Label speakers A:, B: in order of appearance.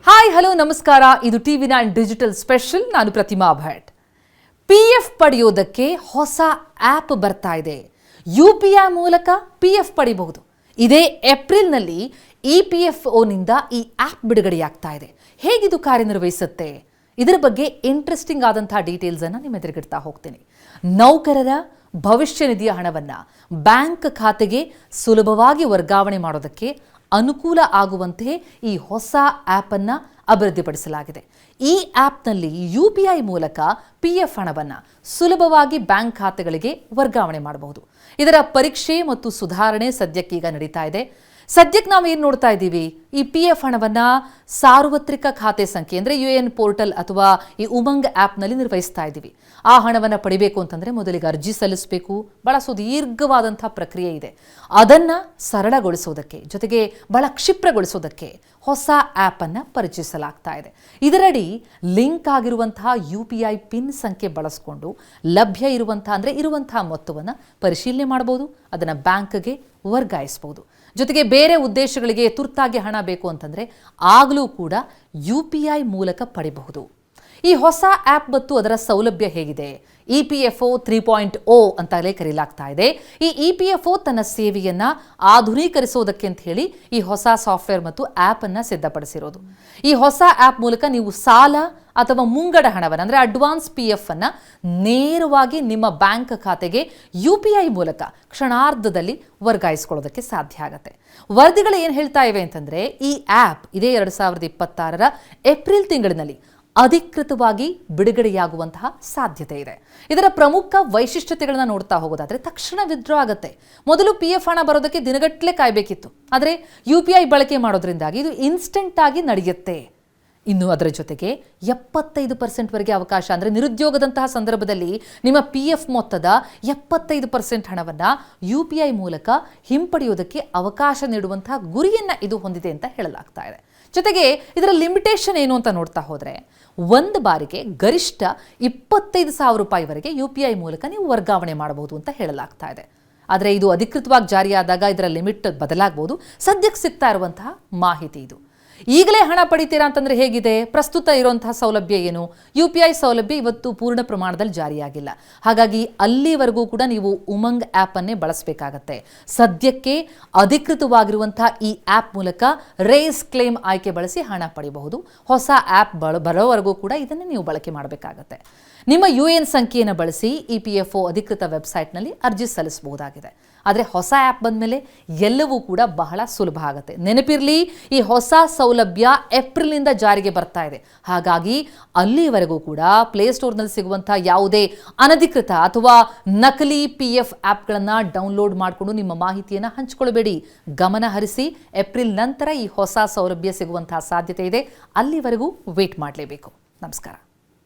A: Hi hello ನಮಸ್ಕಾರ. ಇದು TV9 digital special. ನಾನು ಪ್ರತಿಮಾ ಭಟ್. PF ಪಡೆಯೋದಕ್ಕೆ ಹೊಸ ಆ್ಯಪ್ ಬರ್ತಾ ಇದೆ. UPI ಮೂಲಕ PF ಪಡೆಯಬಹುದು. ಇದೇ ಏಪ್ರಿಲ್ನಲ್ಲಿ EPFOನಿಂದ ಈ ಆ್ಯಪ್ ಬಿಡುಗಡೆಯಾಗ್ತಾ ಇದೆ. ಹೇಗಿದು ಕಾರ್ಯನಿರ್ವಹಿಸುತ್ತೆ, ಇದರ ಬಗ್ಗೆ ಇಂಟ್ರೆಸ್ಟಿಂಗ್ ಆದಂತಹ ಡೀಟೇಲ್ಸ್ ಅನ್ನು ನಿಮ್ಮ ಎದುರುಗಿಡ್ತಾ ಹೋಗ್ತೀನಿ. ನೌಕರರ ಭವಿಷ್ಯ ನಿಧಿಯ ಹಣವನ್ನು ಬ್ಯಾಂಕ್ ಖಾತೆಗೆ ಸುಲಭವಾಗಿ ವರ್ಗಾವಣೆ ಮಾಡೋದಕ್ಕೆ ಅನುಕೂಲ ಆಗುವಂತೆ ಈ ಹೊಸ ಆ್ಯಪನ್ನು ಅಭಿವೃದ್ಧಿಪಡಿಸಲಾಗಿದೆ. ಈ ಆ್ಯಪ್ನಲ್ಲಿ UPI ಮೂಲಕ PF ಹಣವನ್ನು ಸುಲಭವಾಗಿ ಬ್ಯಾಂಕ್ ಖಾತೆಗಳಿಗೆ ವರ್ಗಾವಣೆ ಮಾಡಬಹುದು. ಇದರ ಪರೀಕ್ಷೆ ಮತ್ತು ಸುಧಾರಣೆ ಸದ್ಯಕ್ಕೀಗ ನಡೀತಾ ಇದೆ. ಸದ್ಯಕ್ಕೆ ನಾವು ಏನು ನೋಡ್ತಾ ಇದ್ದೀವಿ, ಈ PF ಹಣವನ್ನು ಸಾರ್ವತ್ರಿಕ ಖಾತೆ ಸಂಖ್ಯೆ ಅಂದರೆ UN ಪೋರ್ಟಲ್ ಅಥವಾ ಈ ಉಮಂಗ್ ಆ್ಯಪ್ನಲ್ಲಿ ನಿರ್ವಹಿಸ್ತಾ ಇದ್ದೀವಿ. ಆ ಹಣವನ್ನು ಪಡಿಬೇಕು ಅಂತಂದರೆ ಮೊದಲಿಗೆ ಅರ್ಜಿ ಸಲ್ಲಿಸಬೇಕು. ಬಹಳ ಸುದೀರ್ಘವಾದಂಥ ಪ್ರಕ್ರಿಯೆ ಇದೆ. ಅದನ್ನು ಸರಳಗೊಳಿಸೋದಕ್ಕೆ ಜೊತೆಗೆ ಬಹಳ ಕ್ಷಿಪ್ರಗೊಳಿಸೋದಕ್ಕೆ ಹೊಸ ಆ್ಯಪನ್ನು ಪರಿಚಯಿಸಲಾಗ್ತಾ ಇದೆ. ಇದರಡಿ ಲಿಂಕ್ ಆಗಿರುವಂತಹ UPI ಪಿನ್ ಸಂಖ್ಯೆ ಬಳಸಿಕೊಂಡು ಲಭ್ಯ ಇರುವಂತಹ ಮೊತ್ತವನ್ನು ಪರಿಶೀಲನೆ ಮಾಡಬಹುದು, ಅದನ್ನು ಬ್ಯಾಂಕ್ಗೆ ವರ್ಗಾಯಿಸಬಹುದು. ಜೊತೆಗೆ ಬೇರೆ ಉದ್ದೇಶಗಳಿಗೆ ತುರ್ತಾಗಿ ಹಣ ಬೇಕು ಅಂತಂದರೆ ಆಗಲೂ ಕೂಡ UPI ಮೂಲಕ ಪಡೆಯಬಹುದು. ಈ ಹೊಸ ಆ್ಯಪ್ ಮತ್ತು ಅದರ ಸೌಲಭ್ಯ ಹೇಗಿದೆ? EPFO 3.0 ಅಂತಲೇ ಕರೆಯಲಾಗ್ತಾ ಇದೆ. ಈ EPFO ತನ್ನ ಸೇವೆಯನ್ನು ಆಧುನೀಕರಿಸೋದಕ್ಕೆ ಅಂತ ಹೇಳಿ ಈ ಹೊಸ ಸಾಫ್ಟ್ವೇರ್ ಮತ್ತು ಆ್ಯಪನ್ನು ಸಿದ್ಧಪಡಿಸಿರೋದು. ಈ ಹೊಸ ಆ್ಯಪ್ ಮೂಲಕ ನೀವು ಸಾಲ ಅಥವಾ ಮುಂಗಡ ಹಣವನ್ನು ಅಂದರೆ ಅಡ್ವಾನ್ಸ್ PF ಅನ್ನು ನೇರವಾಗಿ ನಿಮ್ಮ ಬ್ಯಾಂಕ್ ಖಾತೆಗೆ UPI ಮೂಲಕ ಕ್ಷಣಾರ್ಧದಲ್ಲಿ ವರ್ಗಾಯಿಸ್ಕೊಳ್ಳೋದಕ್ಕೆ ಸಾಧ್ಯ ಆಗುತ್ತೆ. ವರದಿಗಳು ಏನು ಹೇಳ್ತಾ ಇವೆ ಅಂತಂದರೆ ಈ ಆ್ಯಪ್ ಇದೇ 2026ರ ಏಪ್ರಿಲ್ ತಿಂಗಳಿನಲ್ಲಿ ಅಧಿಕೃತವಾಗಿ ಬಿಡುಗಡೆಯಾಗುವಂತಹ ಸಾಧ್ಯತೆ ಇದೆ. ಇದರ ಪ್ರಮುಖ ವೈಶಿಷ್ಟ್ಯತೆಗಳನ್ನ ನೋಡ್ತಾ ಹೋಗೋದಾದ್ರೆ ತಕ್ಷಣ ವಿತ್ಡ್ರಾ ಆಗುತ್ತೆ. ಮೊದಲು PF ಹಣ ಬರೋದಕ್ಕೆ ದಿನಗಟ್ಟಲೆ ಕಾಯಬೇಕಿತ್ತು. ಆದರೆ UPI ಬಳಕೆ ಮಾಡೋದ್ರಿಂದಾಗಿ ಇದು ಇನ್ಸ್ಟೆಂಟ್ ಆಗಿ ನಡೆಯುತ್ತೆ. ಇನ್ನು ಅದರ ಜೊತೆಗೆ 75% ಅವಕಾಶ ಅಂದರೆ ನಿರುದ್ಯೋಗದಂತಹ ಸಂದರ್ಭದಲ್ಲಿ ನಿಮ್ಮ PF ಮೊತ್ತದ 75% ಹಣವನ್ನು UPI ಮೂಲಕ ಹಿಂಪಡೆಯೋದಕ್ಕೆ ಅವಕಾಶ ನೀಡುವಂತಹ ಗುರಿಯನ್ನು ಇದು ಹೊಂದಿದೆ ಅಂತ ಹೇಳಲಾಗ್ತಾ ಇದೆ. ಜೊತೆಗೆ ಇದರ ಲಿಮಿಟೇಷನ್ ಏನು ಅಂತ ನೋಡ್ತಾ ಹೋದರೆ ಒಂದು ಬಾರಿಗೆ ಗರಿಷ್ಠ 25,000 ರೂಪಾಯಿವರೆಗೆ UPI ಮೂಲಕ ನೀವು ವರ್ಗಾವಣೆ ಮಾಡಬಹುದು ಅಂತ ಹೇಳಲಾಗ್ತಾ ಇದೆ. ಆದರೆ ಇದು ಅಧಿಕೃತವಾಗಿ ಜಾರಿಯಾದಾಗ ಇದರ ಲಿಮಿಟ್ ಬದಲಾಗಬಹುದು. ಸದ್ಯಕ್ಕೆ ಸಿಗ್ತಾ ಇರುವಂತಹ ಮಾಹಿತಿ ಇದು. ಈಗಲೇ ಹಣ ಪಡಿತೀರಾ ಅಂತಂದರೆ ಹೇಗಿದೆ? ಪ್ರಸ್ತುತ ಇರುವಂತಹ ಸೌಲಭ್ಯ ಏನು? UPI ಸೌಲಭ್ಯ ಇವತ್ತು ಪೂರ್ಣ ಪ್ರಮಾಣದಲ್ಲಿ ಜಾರಿಯಾಗಿಲ್ಲ. ಹಾಗಾಗಿ ಅಲ್ಲಿವರೆಗೂ ಕೂಡ ನೀವು ಉಮಂಗ್ ಆ್ಯಪನ್ನೇ ಬಳಸಬೇಕಾಗತ್ತೆ. ಸದ್ಯಕ್ಕೆ ಅಧಿಕೃತವಾಗಿರುವಂತಹ ಈ ಆ್ಯಪ್ ಮೂಲಕ ರೇಸ್ ಕ್ಲೇಮ್ ಆಯ್ಕೆ ಬಳಸಿ ಹಣ ಪಡೆಯಬಹುದು. ಹೊಸ ಆ್ಯಪ್ ಬರೋವರೆಗೂ ಕೂಡ ಇದನ್ನೇ ನೀವು ಬಳಕೆ ಮಾಡಬೇಕಾಗತ್ತೆ. ನಿಮ್ಮ UN ಸಂಖ್ಯೆಯನ್ನು ಬಳಸಿ EPFO ಅಧಿಕೃತ ವೆಬ್ಸೈಟ್ನಲ್ಲಿ ಅರ್ಜಿ ಸಲ್ಲಿಸಬಹುದಾಗಿದೆ. ಆದರೆ ಹೊಸ ಆ್ಯಪ್ ಬಂದಮೇಲೆ ಎಲ್ಲವೂ ಕೂಡ ಬಹಳ ಸುಲಭ ಆಗುತ್ತೆ. ನೆನಪಿರಲಿ, ಈ ಹೊಸ ಸೌಲಭ್ಯ ಏಪ್ರಿಲ್ನಿಂದ ಜಾರಿಗೆ ಬರ್ತಾ ಇದೆ. ಹಾಗಾಗಿ ಅಲ್ಲಿವರೆಗೂ ಕೂಡ ಪ್ಲೇಸ್ಟೋರ್ನಲ್ಲಿ ಸಿಗುವಂಥ ಯಾವುದೇ ಅನಧಿಕೃತ ಅಥವಾ ನಕಲಿ PF ಆ್ಯಪ್ಗಳನ್ನು ಡೌನ್ಲೋಡ್ ಮಾಡಿಕೊಂಡು ನಿಮ್ಮ ಮಾಹಿತಿಯನ್ನು ಹಂಚಿಕೊಳ್ಳಬೇಡಿ. ಗಮನ ಹರಿಸಿ. ಏಪ್ರಿಲ್ ನಂತರ ಈ ಹೊಸ ಸೌಲಭ್ಯ ಸಿಗುವಂತಹ ಸಾಧ್ಯತೆ ಇದೆ. ಅಲ್ಲಿವರೆಗೂ ವೇಟ್ ಮಾಡಲೇಬೇಕು. ನಮಸ್ಕಾರ.